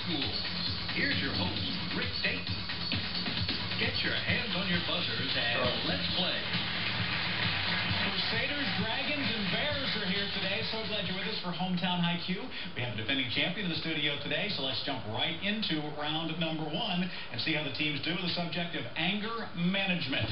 school. Here's your host, Rick Dayton. Get your hands on your buzzers and let's play. Crusaders, Dragons, and Bears are here today. So glad you're with us for Hometown HighQ. We have a defending champion in the studio today, so let's jump right into round number one and see how the teams do with the subject of anger management.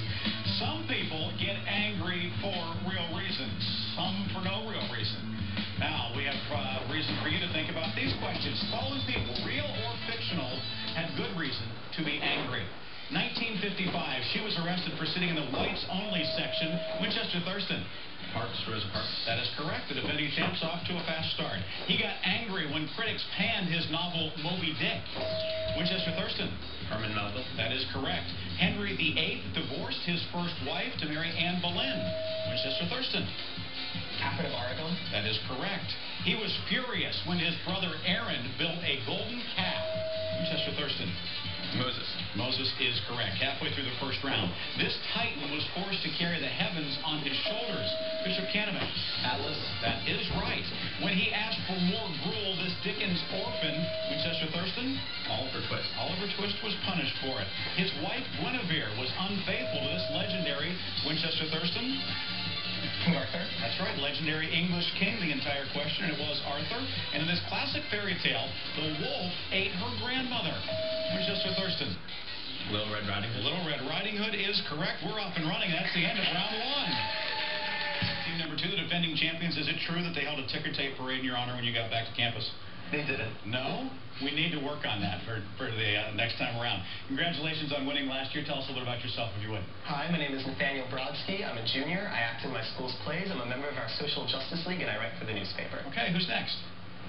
Some people get angry for real reasons, some for no real reason. Now, we have reason for you to think about these questions. Following people, real or fictional, had good reason to be angry. 1955, she was arrested for sitting in the whites-only section, Winchester Thurston. Parks, Rosa Parks. That is correct. The defending champ's off to a fast start. He got angry when critics panned his novel Moby Dick. Winchester Thurston. Herman Melville. That is correct. Henry VIII divorced his first wife to marry Anne Boleyn. Winchester Thurston. Catherine of Aragon. That is correct. He was furious when his brother Aaron built a golden calf. Winchester Thurston. Moses. Moses is correct. Halfway through the first round. This titan was forced to carry the heavens on his shoulders. Bishop Canevin. Atlas. That is right. When he asked for more gruel, this Dickens orphan, Winchester Thurston. Oliver Twist. Oliver Twist was punished for it. His wife Guinevere was unfaithful to this legendary Winchester Thurston. King Arthur. That's right, legendary English king, the entire question, and it was Arthur. And in this classic fairy tale, the wolf ate her grandmother. Winchester Thurston. Little Red Riding Hood. Little Red Riding Hood is correct. We're off and running. That's the end of round one. Team number two, the defending champions. Is it true that they held a ticker tape parade in your honor when you got back to campus? They didn't. No? We need to work on that for the next time around. Congratulations on winning last year. Tell us a little bit about yourself if you would. Hi, my name is Nathaniel Brodsky. I'm a junior. I act in my school's plays. I'm a member of our Social Justice League, and I write for the newspaper. Okay, who's next?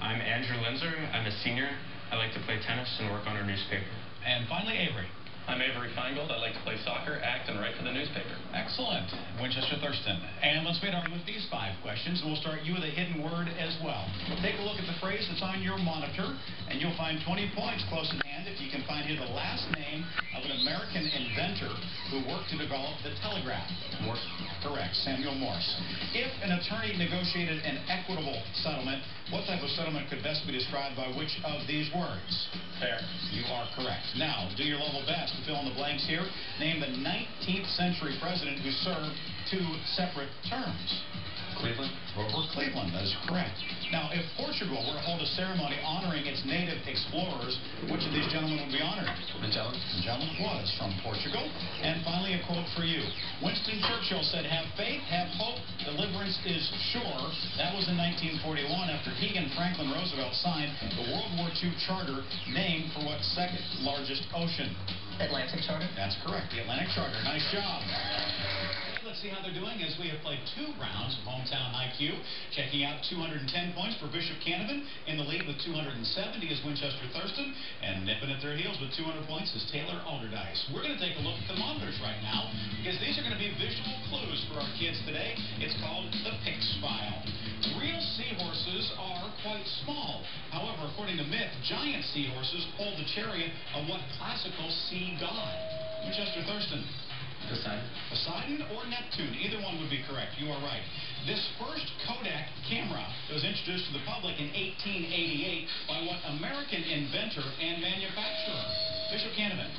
I'm Andrew Linzer. I'm a senior. I like to play tennis and work on our newspaper. And finally, Avery. I'm Avery Feingold. I like to play soccer, act, and write for the newspaper. Excellent. Winchester Thurston. And let's meet our with these 5 questions. We'll start you with a hidden word as well. Take a look at the phrase that's on your monitor, and you'll find 20 points close in hand if you can find here the last name of an American inventor who worked to develop the telegraph. Morse. Correct. Samuel Morse. If an attorney negotiated an equitable settlement, what type of settlement could best be described by which of these words? Fair. You are correct. Now, do your level best to fill in the blanks here. Name the 19th century president who served 2 separate terms. Cleveland. Grover Cleveland, that is correct. Now, if Portugal were to hold a ceremony honoring its native explorers, which of these gentlemen would be honored? Magellan. Magellan was from Portugal. And finally, a quote for you. Winston Churchill said, "Have faith, have hope, deliverance is sure." That was in 1941 after he and Franklin Roosevelt signed the World War II Charter, named for what second largest ocean? Atlantic Charter. That's correct, the Atlantic Charter. Nice job. Let's see how they're doing as we have played 2 rounds of Hometown HighQ. Checking out 210 points for Bishop Canevin. In the lead with 270 is Winchester Thurston. And nipping at their heels with 200 points is Taylor Allderdice. We're going to take a look at the monitors right now because these are going to be visual clues for our kids today. It's called the Pix File. Real seahorses are quite small. However, according to myth, giant seahorses hold the chariot of what classical sea god? Winchester Thurston. Poseidon. Poseidon or Neptune, either one would be correct. You are right. This first Kodak camera was introduced to the public in 1888 by what American inventor and manufacturer? Bishop Canevin.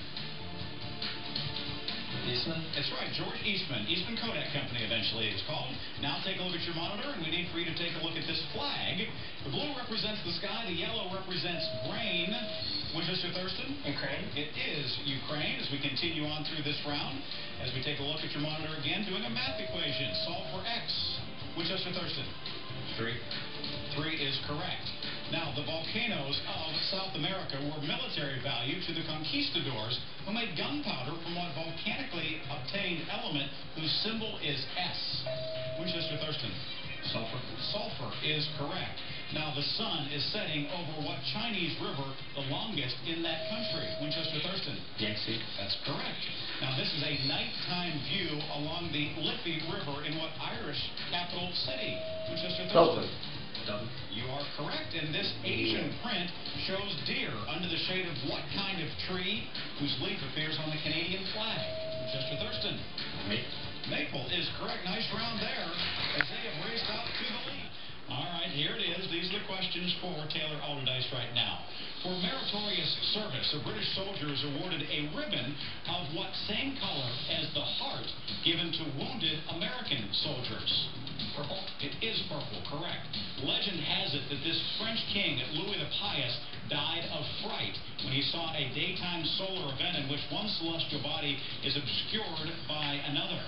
Eastman. That's right, George Eastman. Eastman Kodak Company eventually it's called. Now take a look at your monitor, and we need for you to take a look at this flag. The blue represents the sky, the yellow represents grain. Winchester Thurston? Ukraine. It is Ukraine as we continue on through this round. As we take a look at your monitor again, doing a math equation. Solve for X. Winchester Thurston? 3. 3 is correct. Now, the volcanoes of South America were military value to the conquistadors who made gunpowder from what volcanically obtained element whose symbol is S. Winchester Thurston? Sulfur. Sulfur is correct. Now, the sun is setting over what Chinese river the longest in that country? Winchester Thurston? Yangtze. That's correct. Now, this is a nighttime view along the Liffey River in what Irish capital city? Winchester Thurston? Dublin. You are correct, and this Asian print shows deer under the shade of what kind of tree whose leaf appears on the Canadian flag? Winchester Thurston? Maple. Maple is correct. Nice round there as they have raced out to the lead. All right, here it is. These are the questions for Taylor Allderdice right now. For meritorious service, a British soldier is awarded a ribbon of what same color as the heart given to wounded American soldiers? Purple. It is purple, correct. Legend has it that this French king, Louis the Pious, died of fright when he saw a daytime solar event in which one celestial body is obscured by another.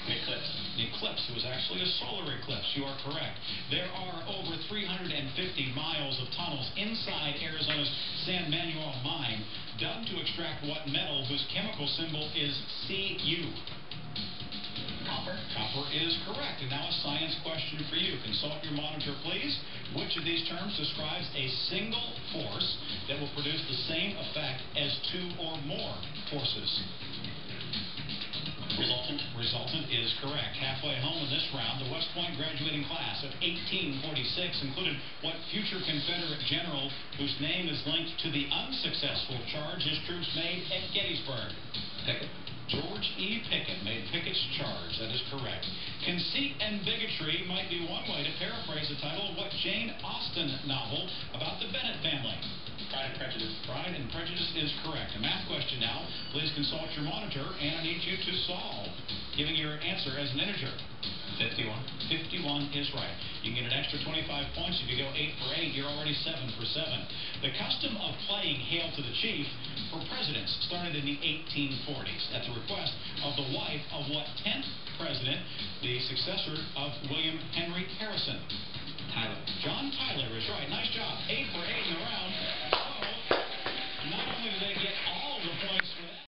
An eclipse. An eclipse. It was actually a solar eclipse. You are correct. There are over 350 miles of tunnels inside Arizona's San Manuel mine dug to extract what metal whose chemical symbol is Cu? Copper. Copper is correct. And now a science question for you. Consult your monitor, please. Which of these terms describes a single force that will produce the same effect as two or more forces? Resultant. Resultant is correct. Halfway home in this round, the West Point graduating class of 1846 included what future Confederate general whose name is linked to the unsuccessful charge his troops made at Gettysburg? Pickett. George E. Pickett made Pickett's charge. That is correct. Conceit and bigotry might be one way to paraphrase the title of what Jane Austen novel about the Bennett family? Pride and Prejudice. Pride and Prejudice is correct. A math question now. Please consult your monitor, and I need you to solve. Giving your answer as an integer. 51. 51 is right. You can get an extra 25 points if you go 8 for 8. You're already 7 for 7. The custom of playing Hail to the Chief for presidents started in the 1840s at the request of the wife of what 10th president, the successor of William Henry Harrison? Tyler. John Tyler is right. Nice job. 8 for 8 in the round.